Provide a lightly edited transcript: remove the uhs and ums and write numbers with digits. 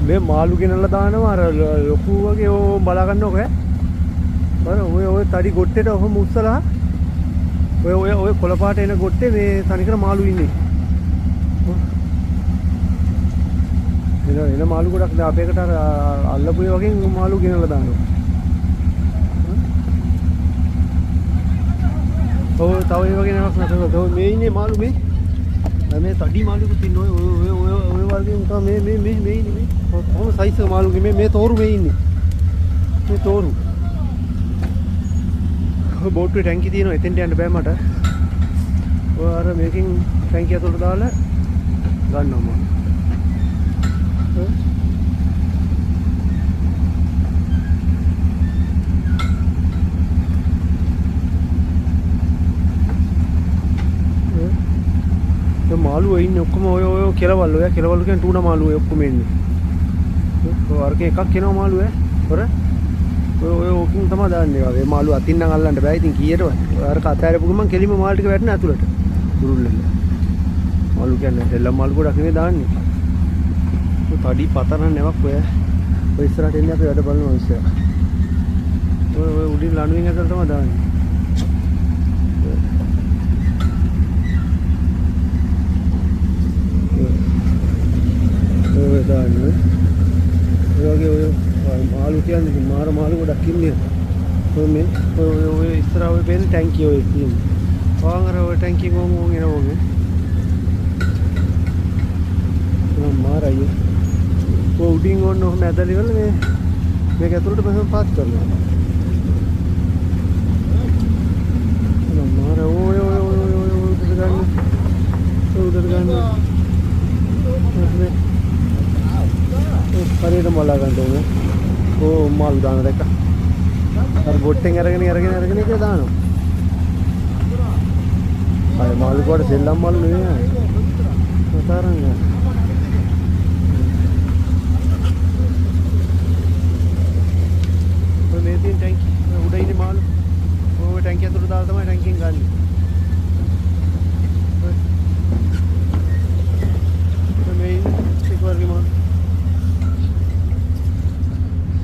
මේ මාළු ගෙනල්ලා දානවා අර ලොකු වගේ ඕ බලා ගන්නකො ඈ. ඔය තඩි ගොට්ටේට ඔහොම උස්සලා ඔය කොළපාට එන ගොට්ටේ මේ තනිකර මාළු ඉන්නේ. එන මාළු ගොඩක් දැන් අපේකට අර අල්ලපුවේ වගේ මාළු ගෙනල්ලා දානවා. ඔව් තව ඒ වගේ නමක් නැතව මේ ඉන්නේ මාළු මේ තඩි මාළුකුත් ඉන්නේ ඔය වගේ උන්ට මේ ඉන්නේ මේ කොහොම සයිස් එක මාළුගේ මේ තෝරු මේ ඉන්නේ මේ තෝරු බෝට්ටුවේ ටැංකිය තියෙනවා එතෙන්ට යන්න බෑ මට ඔය අර මේකෙන් ටැංකිය ඇතුළට දාලා ගන්නවා මම මාළු ඉන්නේ ඔක්කොම ඔය කෙලවල් කෙලවල් කියන්නේ ටූනා මාළු ඔක්කොම ඉන්නේ. ඔය අරක එකක් එනවා මාළු හොර. ඔය ඕකින් තමයි දාන්නේ වගේ. මාළු අතින් නම් අල්ලන්න බෑ. ඉතින් කීයටවත්. අර කතාරපු ගමන් කෙලිම මාළු ටික වැටෙන ඇතුළට. දුරුල්ලෙන්. මාළු කියන්නේ දෙල්ලම් මාළු ගොඩක් නෙමෙයි දාන්නේ. ඔය තඩි පතන නැවක් ඔය ඉස්සරහට එන්නේ අපි වැඩ බලනවා ඉස්සර. ඔය උඩින් ලණුවෙන් ඇතුළට තමයි දාන්නේ. ඔය දාන්නේ ඔය මාළු කියන්නේ මාර මාළු ගොඩක් ඉන්නේ ඔය ඉස්සරහ ඔය පේන ටැංකිය ඔය තියෙන්නේ පාන් අර ඔය ටැංකිය කොහොම එනවා මේ මාරයි ඔය උඩින් ඔන්න ඔහම ඇදලි වල මේක ඇතුළට මෙහෙම පාස් කරනවා මාර ඔය උඩට ගන්න හරියට මලා ගන්න ඕනේ. ඕ මාළු දාන දැක්ක. අර බොට්ටෙන් අරගෙන ඒක දානවා. අය මාළු කොට සෙල්ලම් මාළු නෙවෙයි. තරංග.